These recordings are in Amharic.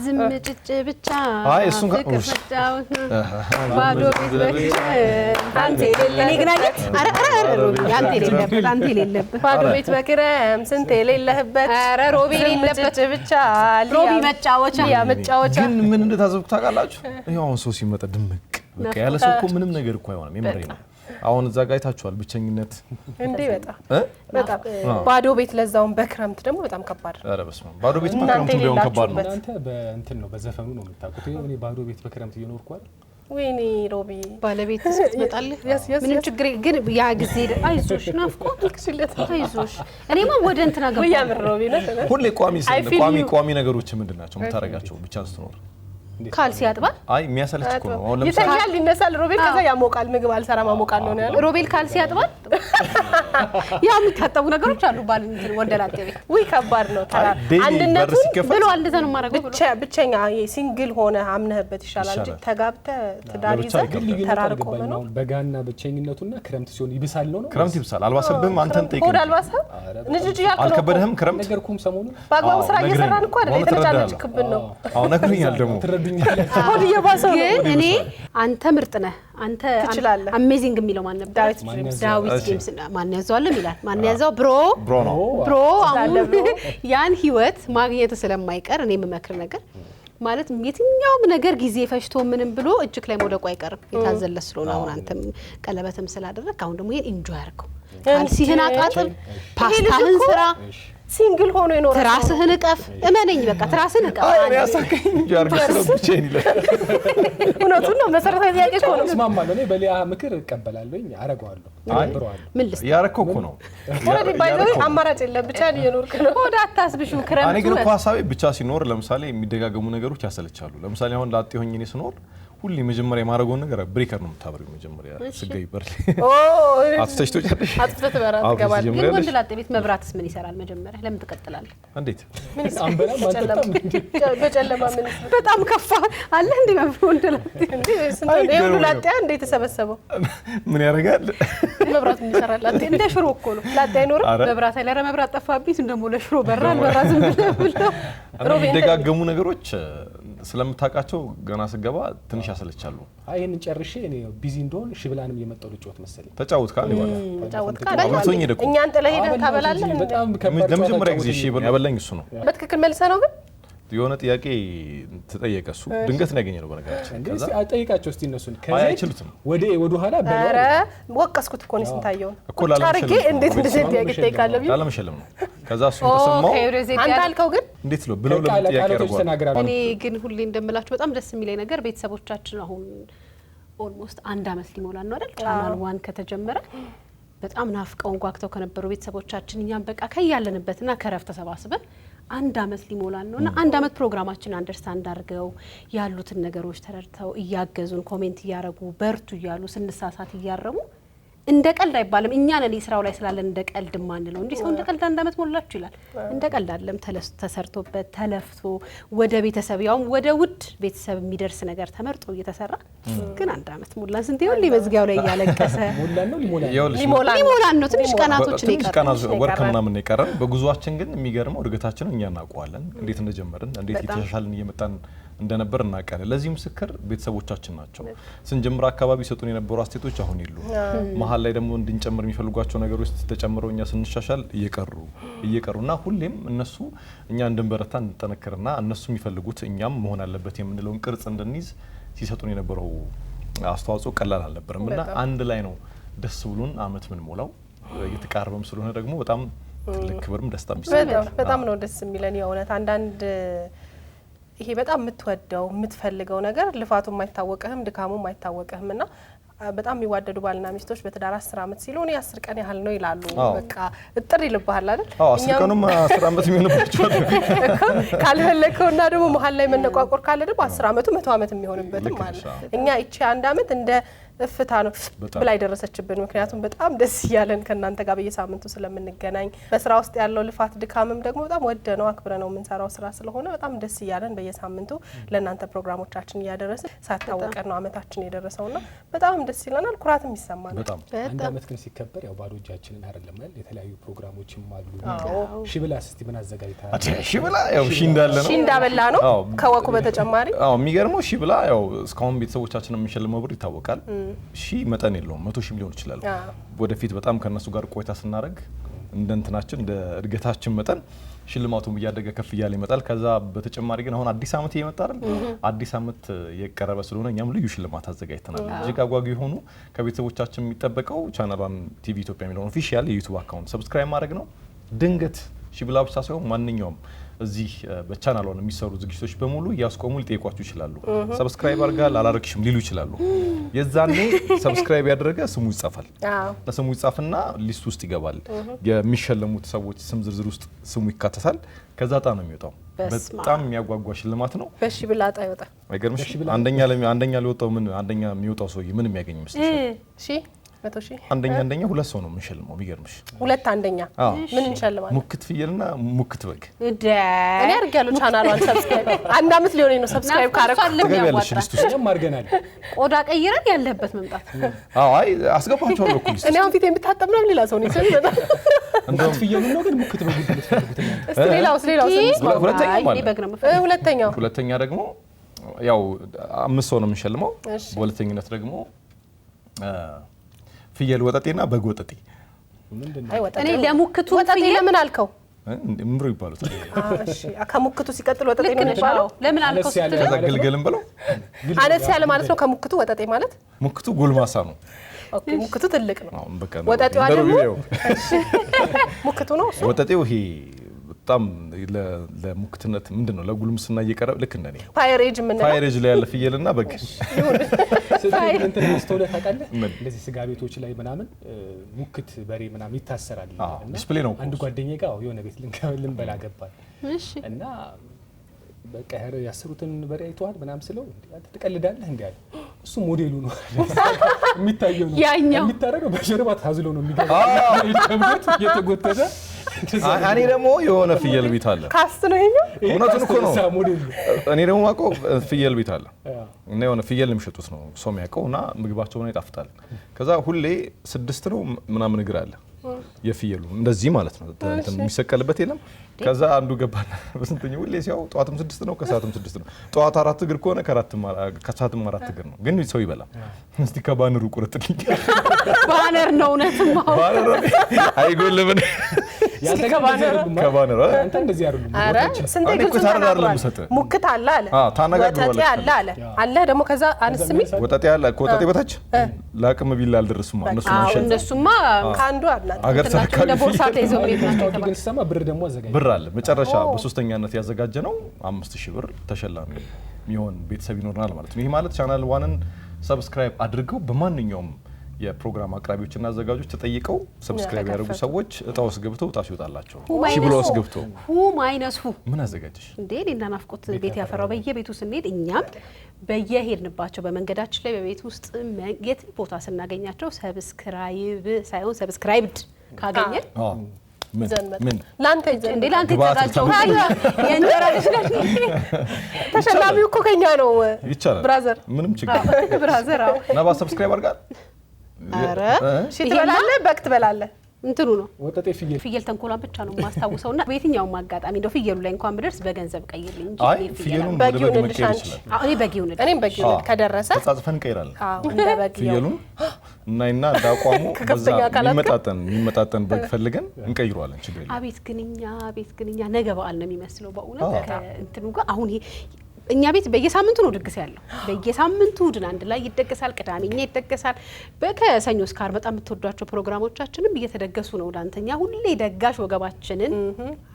ዝምጭጭ ብቻ አይ እሱን ባዶ ቤት አንተ የሌለ ግናኝት አረ አንተ የሌለበት ባዶ ቤት በክረም ስንት የሌለህበት አረ ሮቢ የሌለበት ብቻ ሮቢ መጫወቻ ግን ምን እንደታዘብኩ ታውቃላችሁ? ይሄው ሰው ሲመጣ ድምቅ በቃ ያለ ሰው እኮ ምንም ነገር እኮ አይሆንም። የምሬ ነው። አሁን እዛ ጋር አይታችኋል ብቸኝነት እንዴ በጣም ባዶ ቤት ለዛውን በክረምት ደግሞ በጣም ከባድ ነው። አረ በስመ አብ ባዶ ቤት በክረምት ቢሆን ከባድ ነው። አንተ በእንትን ነው በዘፈኑ ነው የምታውቁት። እኔ ባዶ ቤት በክረምት እየኖርኩ አይደል? ወይኔ ሮቢ ባለቤት ስትመጣልህ ምንም ችግር ግን ያ ጊዜ አይዞሽ ናፍቆት ልክሽለት አይዞሽ እኔማ ወደ እንትና ገባ ያምር ሮቢ ነው። ሁሌ ቋሚ ነገሮች ምንድናቸው የምታረጋቸው ብቻ ስትኖር ካልሲ ያጥባል አይ የሚያሰለች እኮ ነው። አሁን ለምሳሌ ይተኛል ይነሳል ሮቤል ከዛ ያሞቃል ምግብ አልሰራም አሞቃለሁ ነው ያለው። ሮቤል ካልሲ ያጥባል ያው የሚታጠቡ ነገሮች አሉ ባል እንትን ወንደላጤ ቤት ወይ ከባድ ነው። አንድነቱን ብሎ እንደዛ ነው ማረጋው ብቻኛ ሲንግል ሆነ አምነህበት ይሻላል እንጂ ተጋብተ ትዳር ይዘህ ተራርቆ ነው። በጋና ብቸኝነቱና ክረምት ሲሆን ይብሳል ነው። ክረምት ይብሳል። አልባሰብህም አንተን ጠይቀኝ ኮድ አልባሰብ ንጅጅ ያልከው አልከበደህም ክረምት ነገርኩም ሰሞኑን ባግባቡ ስራ እየሰራን እኮ አይደል የተነጫነጭክብን ነው። አሁን ነግረኛል ደግሞ ኮድ እየባሰው ግን እኔ አንተ ምርጥ ነህ አንተ አሜዚንግ የሚለው ማን ነበር? ዳዊት ጄምስ ማን ያዘዋል ይላል። ማን ያዘው? ብሮ አሁን ያን ህይወት ማግኘት ስለማይቀር እኔ የምመክር ነገር ማለት የትኛውም ነገር ጊዜ ፈሽቶ ምንም ብሎ እጅክ ላይ መውደቁ አይቀርም። የታዘለስ ስለሆነ አሁን አንተም ቀለበትም ስላደረክ አሁን ደግሞ ይሄን ኢንጆይ አድርገው ካልሲህን አጣጥብ ፓስታህን ስራ ሲንግል ሆኖ ይኖራል። ትራስህን እቀፍ እመነኝ በቃ ትራስህን እቀፍ። አይ እኔ ያሳከኝ ጃርገስ ብቻዬን ይላል። እውነቱን ነው መሰረታዊ ጥያቄ እኮ ነው። እስማማለሁ እኔ በሊያ ምክር እቀበላለሁኝ አረጋዋለሁ አብረዋለሁ ምን ልስጥ ያረከው እኮ ነው ወዲ ባይዘው አማራጭ የለም ብቻ እየኖርክ ነው። ወደ አታስብሹ ክረምቱ እኔ ግን እኮ ሀሳቤ ብቻ ሲኖር ለምሳሌ የሚደጋገሙ ነገሮች ያሰለቻሉ። ለምሳሌ አሁን ላጤ ሆኜ እኔ ስኖር ሁሌ መጀመሪያ የማረጋውን ነገር ብሬከር ነው የምታበሪው መጀመሪያ ስገይ በርሊ አትስተሽቶ ጨርሽ አትፈትበራ ትገባለህ። ግን ወንድ ላጤ ቤት መብራትስ ምን ይሰራል? መጀመሪያ ለምን ትቀጥላለህ? እንዴት ምን አንበላ ማንተጣም በጨለማ ምን በጣም ከፋ አለ እንዴ ወንድ ላጤ እንዴ ስንት ነው ላጤ እንዴ ተሰበሰበው ምን ያደርጋል? መብራት ምን ይሰራል? ላጤ እንደ ሽሮ እኮ ነው ላጤ አይኖርም። መብራት አይለረ መብራት ጠፋብኝ እንደሞ ለሽሮ በራል በራ ዝም ብለው የሚደጋገሙ ነገሮች ስለምታውቃቸው ገና ስገባ ትንሽ ያሰለቻሉ። አይ ይሄን ጨርሼ እኔ ቢዚ እንደሆን ሽብላንም የመጣው ልጫወት መሰለኝ ተጫወት ካለ ይባላል ተጫወት ካለ እኛን ጥለህ ሄደህ ታበላለህ። በጣም ከባድ ለመጀመሪያ ጊዜ እሺ ያበላኝ እሱ ነው። በትክክል መልሰህ ነው ግን የሆነ ጥያቄ ተጠየቀ እሱ ድንገት ነው ያገኘነው በነገራችን ከዛ ጠይቃቸው እስቲ እነሱን አይችሉትም ወደ ኋላ ኧረ ወቀስኩት እኮ ነው ስንታየው ጫርጌ እንዴት እንደዚህ ጥያቄ ጠይቃለሁ ቢል ላለመሸለም ነው። ከዛ እሱ ተሰማው አንተ አልከው ግን እንዴት ነው ብለው ለጥያቄ ያደርጋሉ። እኔ ግን ሁሌ እንደምላችሁ በጣም ደስ የሚለኝ ነገር ቤተሰቦቻችን አሁን ኦልሞስት 1 አመት ሊሞላን ነው አይደል? ቻናል 1 ከተጀመረ በጣም ናፍቀውን ጓግተው ከነበሩ ቤተሰቦቻችን እኛም በቃ ከያለንበትና ከረፍት ተሰባስበን 1 አመት ሊሞላን ነውና 1 አመት ፕሮግራማችን አንደርስታንድ አድርገው ያሉትን ነገሮች ተረድተው እያገዙን ኮሜንት እያረጉ በርቱ እያሉ ስንሳሳት እያረሙ እንደ ቀልድ አይባልም። እኛ ነን ስራው ላይ ስላለን እንደ ቀልድ ማንለው እንጂ ሰው እንደ ቀልድ 1 አመት ሞላችሁ ይላል። እንደ ቀልድ አይደለም። ተሰርቶበት ተለፍቶ ወደ ቤተሰብ ያውም ወደ ውድ ቤተሰብ የሚደርስ ነገር ተመርጦ እየተሰራ ግን 1 አመት ሞላን። ስንት ይሁን ለመዝጊያው ላይ ያለቀሰ ሞላን ነው ሊሞላን ነው። ትንሽ ቀናቶች ነው ይቀራል። ወርክ ምናምን ነው ይቀራል። በጉዟችን ግን የሚገርመው እድገታችንን እኛ እናውቀዋለን። እንዴት እንደጀመርን እንዴት እየተሻሻልን እየመጣን እንደነበር እናውቃለን። ለዚህ ምስክር ቤተሰቦቻችን ናቸው። ስንጀምር አካባቢ ሰጡን የነበሩ አስተያየቶች አሁን ይሉ መሀል ላይ ደግሞ እንድንጨምር የሚፈልጓቸው ነገሮች ተጨምረው እኛ ስንሻሻል እየቀሩና ሁሌም እነሱ እኛ እንድንበረታ እንጠነክርና እነሱ የሚፈልጉት እኛም መሆን አለበት የምንለውን ቅርጽ እንድንይዝ ሲሰጡን የነበረው አስተዋጽኦ ቀላል አልነበረምና አንድ ላይ ነው ደስ ብሎን አመት ምን ሞላው እየተቃረበም ስለሆነ ደግሞ በጣም ትልቅ ክብርም ደስታም ይሰማል። በጣም ነው ደስ የሚለን የእውነት አንዳንድ ይሄ በጣም የምትወደው የምትፈልገው ነገር ልፋቱ የማይታወቅህም ድካሙ የማይታወቅህም እና በጣም የሚዋደዱ ባልና ሚስቶች በትዳር 10 አመት ሲሉ እኔ 10 ቀን ያህል ነው ይላሉ። በቃ እጥር ይልብሃል አይደል? 10 ቀኑም 10 አመት የሚሆንባቸው ካልፈለከውና ደግሞ መሀል ላይ መነቋቆር ካለ ደግሞ 10 አመቱ 100 አመት የሚሆንበትም ማለት እኛ እቺ 1 አመት እንደ እፍታ ነው ብላ ይደረሰችብን። ምክንያቱም በጣም ደስ ይያለን ከናንተ ጋር በየሳምንቱ ስለምንገናኝ በስራ ውስጥ ያለው ልፋት ድካምም ደግሞ በጣም ወደነው አክብረነው የምንሰራው ስራ ስለሆነ በጣም ደስ ይያለን በየሳምንቱ ለናንተ ፕሮግራሞቻችን እያደረስን ሳታወቀን ነው አመታችን የደረሰውና በጣም ደስ ይለናል። ኩራትም ይሰማናል። በጣም 1 አመት ግን ሲከበር ያው ባዶ እጃችንን አይደለም አይደል? የተለያዩ ፕሮግራሞችም አሉ። ሺብላስ እስቲ ምን አዘጋጅታ ሺብላ ያው ሺ እንዳለ ነው። ሺ እንዳበላ ነው ከወኩ በተጨማሪ የሚገርመው ሺብላ ያው እስካሁን ቤተሰቦቻችንን የምንሸልመው ብር ይታወቃል። ሺ መጠን የለውም 100 ሺህ ሊሆን ይችላል። ወደፊት በጣም ከነሱ ጋር ቆይታ ስናደርግ እንደ እንትናችን እንደ እድገታችን መጠን ሽልማቱም እያደገ ከፍ እያለ ይመጣል። ከዛ በተጨማሪ ግን አሁን አዲስ አመት እየመጣ አይደል? አዲስ አመት የቀረበ ስለሆነ እኛም ልዩ ሽልማት አዘጋጅተናል። እጅግ አጓጊ የሆኑ ከቤተሰቦቻችን የሚጠበቀው ቻናል 1 ቲቪ ኢትዮጵያ የሚለውን ኦፊሻል የዩቲዩብ አካውንት ሰብስክራይብ ማድረግ ነው። ድንገት ሺብላ ብቻ ሳይሆን ማንኛውም እዚህ በቻናል 1 የሚሰሩ ዝግጅቶች በሙሉ ያስቆሙ ሊጠይቋችሁ ይችላሉ። ሰብስክራይብ አድርጋል አላረክሽም ሊሉ ይችላሉ። የዛኔ ሰብስክራይብ ያደረገ ስሙ ይጻፋል። ለስሙ ይጻፍና ሊስት ውስጥ ይገባል። የሚሸለሙት ሰዎች ስም ዝርዝር ውስጥ ስሙ ይካተታል። ከዛ ጣ ነው የሚወጣው። በጣም የሚያጓጓ ሽልማት ነው። በሺብላ ጣ ይወጣ አይገርምሽ? አንደኛ ሊወጣው ምን አንደኛ የሚወጣው ሰውዬ ምን የሚያገኝ ይመስልሻል? እሺ 100 ሺህ አንደኛ 2 ሰው ነው የምንሸልመው። ቢገርምሽ 2 አንደኛ ምን እንሸልማለን? ሙክት ፍየልና ሙክት በግ እኔ አድርጋለሁ። ቻናሏን ሰብስክራይብ 1 አመት ሊሆነኝ ነው ሰብስክራይብ ካረኩ ትገቢያለሽ ሊስት ውስጥ አድርገናል። ቆዳ ቀይረን ያለበት መምጣት አይ አስገባቸዋለሁ እኮ ሊስት እኔ አሁን ፊቴን ብታጠብ ነው ሌላ ሰው ነው ይሰል ይመጣል። እንደው ፍየሉን ነው ግን ሙክት በግ ልትፈልጉት ነው። እስቲ ሌላው ሁለተኛ ደግሞ ያው 5 ሰው ነው የምንሸልመው። በሁለተኝነት ደግሞ ፍየል ወጠጤና በግ ወጠጤ አይ ወጠጤ እኔ ለሙክቱ ወጠጤ ለምን አልከው? ምሩ ይባሉት። እሺ ከሙክቱ ሲቀጥል ወጠጤ ነው የሚባለው። ለምን አልከው? ተገልገልም ብለው አነስ ያለ ማለት ነው ከሙክቱ ወጠጤ ማለት። ሙክቱ ጎልማሳ ነው። ኦኬ ሙክቱ ትልቅ ነው። አሁን በቃ ወጠጤው አይደለም። ሙክቱ ነው እሱ። ወጠጤው ይሄ በጣም ለሙክትነት ምንድነው ለጉልምስና እየቀረበ ልክ እንደኔ ፋይሬጅ ላይ ያለ ፍየልና በግ እንትን አስተውለህ ታውቃለህ? እንደዚህ ስጋ ቤቶች ላይ ምናምን ሙክት በሬ ምናምን ይታሰራል እና ዲስፕሌይ ነው። አንድ ጓደኛዬ ጋር የሆነ ቤት ልንበላ ገባል እና በቃ ያሰሩትን በሬ አይተዋል ምናምን ስለው አንተ ትቀልዳለህ እንዴ አለ። እሱ ሞዴሉ ነው የሚታየው ነው የሚታረገው በጀርባ ታዝሎ ነው የሚገባው ከብት እየተጎተተ እኔ ደግሞ የሆነ ፍየል ቤት አለ ካስት ነው ይሄኛው እውነቱን እኮ ነው። እኔ ደግሞ ማውቀው ፍየል ቤት አለ እና የሆነ ፍየል የሚሸጡት ነው ሰው የሚያውቀውና ምግባቸውን ይጣፍጣል። ከዛ ሁሌ 6 ነው ምናምን እግር አለ የፍየሉ እንደዚህ ማለት ነው እንትን የሚሰቀልበት የለም። ከዛ አንዱ ገባና በስንተኛው ሁሌ ሲያው ጧትም 6 ነው ከሰዓትም 6 ነው። ጧት 4 እግር ከሆነ ከሰዓትም 4 እግር ነው። ግን ሰው ይበላ እስቲ ከባነሩ ቁርጥልኝ ባነር ነው እውነትም ባነር አይጎልም ከባነር አንተ እንደዚህ አይደለም። አረ ስንቴ ግልጽ ተናግሯል። ሙክት አለ አለ ወጠጤ አለ አለ አለ ደግሞ ከዛ አንስሚ ወጠጤ አለ ከወጠጤ በታች ላቅም ቢል አልደረሱም እነሱማ ካንዱ አላት አገር ተካለ ቦርሳት ይዘው የሚሄዱ ግን ሰማ ብር ደግሞ አዘጋጅ ብር አለ መጨረሻ በሶስተኛነት ያዘጋጀ ነው 5000 ብር ተሸላሚ የሚሆን ቤተሰብ ይኖርናል ማለት ነው። ይሄ ማለት ቻናል ዋንን ሰብስክራይብ አድርገው በማንኛውም የፕሮግራም አቅራቢዎችና አዘጋጆች ተጠይቀው ሰብስክራይብ ያደርጉ ሰዎች እጣው ውስጥ ገብተው እጣ ሲወጣላቸው ሺብሎ ውስጥ ገብተው ማይነስ ምን አዘጋጅሽ እንዴ እና ናፍቆት ቤት ያፈራው በየቤቱ ስንሄድ እኛም በየሄድንባቸው በመንገዳችን ላይ በቤት ውስጥ የት ቦታ ስናገኛቸው ሰብስክራይብ ሳይሆን ሰብስክራይብድ ካገኘን ምን ላንተ ይዘን እንዴ ላንተ ተጋጭው የእንጀራ ልጅ ተሸላሚው እኮ ከኛ ነው ይቻላል ብራዘር ምንም ችግር ብራዘር አዎ ነባ ሰብስክራይብ አድርጋል አረ እሺ ትበላለህ በግ ትበላለህ እንትኑ ነው ወጠጤ ፍየል ተንኮሏን ብቻ ነው ማስተዋውሰውና በየትኛው ማጋጣሚ እንደው ፍየሉ ላይ እንኳን ብደርስ በገንዘብ ቀይርልኝ እንጂ አይ ፍየሉን በጊው ልሻንቺ እኔ በጊው ነው እኔም በጊው ከደረሰ ተጻጽፈን ቀይራለን አዎ እንደ በጊው ፍየሉን እና እንዳቋሙ በዛ የሚመጣጠን በግ ፈልገን እንቀይረዋለን ችግር የለም። አቤት ግንኛ ነገ በዓል ነው የሚመስለው በእውነት እንትኑ ጋር አሁን ይሄ እኛ ቤት በየሳምንቱ ነው ድግስ ያለው በየሳምንቱ እሑድን አንድ ላይ ይደገሳል ቅዳሜኛ ይደገሳል በከሰኞ እስከ ዓርብ በጣም የምትወዷቸው ፕሮግራሞቻችንም እየተደገሱ ነው ዳንተኛ ሁሌ ደጋሽ ወገባችንን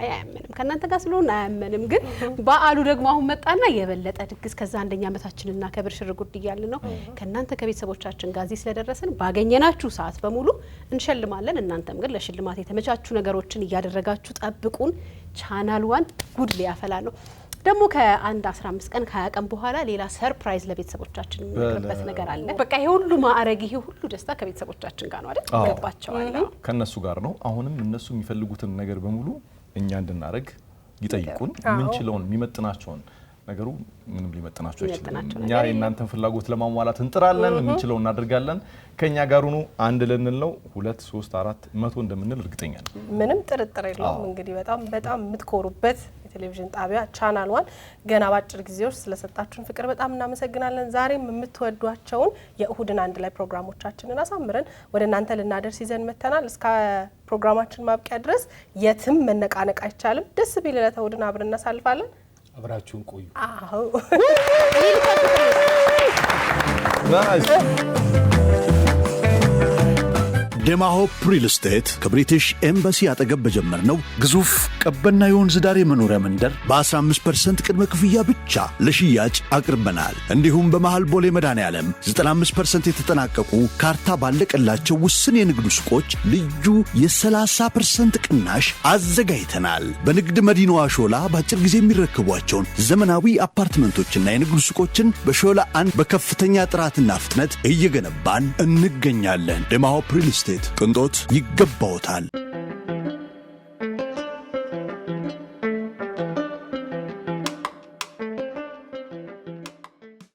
አያመንም ከናንተ ጋር ስለሆነ አያመንም ግን በዓሉ ደግሞ አሁን መጣና የበለጠ ድግስ ከዛ አንደኛ ዓመታችንና ከብር ሽር ጉድ እያልን ነው ከናንተ ከቤተሰቦቻችን ጋር ስለደረሰን ባገኘናችሁ ሰዓት በሙሉ እንሸልማለን እናንተም ግን ለሽልማት የተመቻቹ ነገሮችን እያደረጋችሁ ጠብቁን ቻናል ዋን ጉድ ሊያፈላ ነው ደግሞ ከአንድ 15 ቀን 20 ቀን በኋላ ሌላ ሰርፕራይዝ ለቤተሰቦቻችን የሚያቀርብበት ነገር አለ በቃ ይሄ ሁሉ ማዕረግ ይሄ ሁሉ ደስታ ከቤተሰቦቻችን ጋር ነው አይደል ገባቸዋል ከነሱ ጋር ነው አሁንም እነሱ የሚፈልጉትን ነገር በሙሉ እኛ እንድናረግ ይጠይቁን ምንችለውን የሚመጥናቸውን ነገሩ ምንም ሊመጥናቸው አይችልም እኛ የእናንተን ፍላጎት ለማሟላት እንጥራለን ምንችለው እናደርጋለን ከኛ ጋር ሆኖ አንድ ለነል ነው 2 3 4 100 እንደምንል እርግጠኛ ነኝ ምንም ጥርጥር የለውም እንግዲህ በጣም የምትኮሩበት የቴሌቪዥን ጣቢያ ቻናል ዋን ገና ባጭር ጊዜ ውስጥ ስለሰጣችሁን ፍቅር በጣም እናመሰግናለን ዛሬም የምትወዷቸውን የእሁድን አንድ ላይ ፕሮግራሞቻችንን አሳምረን ወደ እናንተ ልናደርስ ይዘን መተናል እስከ ፕሮግራማችን ማብቂያ ድረስ የትም መነቃነቅ አይቻልም ደስ ቢል ለተውድን አብረን እናሳልፋለን አብራችሁን ቆዩ አዎ ናይስ ደማሆፕ ሪል ስቴት ከብሪቲሽ ኤምባሲ አጠገብ በጀመርነው ግዙፍ ቀበና የወንዝ ዳር የመኖሪያ መንደር በ15% ቅድመ ክፍያ ብቻ ለሽያጭ አቅርበናል። እንዲሁም በመሃል ቦሌ መድኃኔዓለም 95% የተጠናቀቁ ካርታ ባለቀላቸው ውስን የንግድ ሱቆች ልዩ የ30% ቅናሽ አዘጋጅተናል። በንግድ መዲናዋ ሾላ በአጭር ጊዜ የሚረከቧቸውን ዘመናዊ አፓርትመንቶችና የንግድ ሱቆችን በሾላ አንድ በከፍተኛ ጥራትና ፍጥነት እየገነባን እንገኛለን። ደማሆፕ ሪል ስቴት ቅንጦት ይገባዎታል።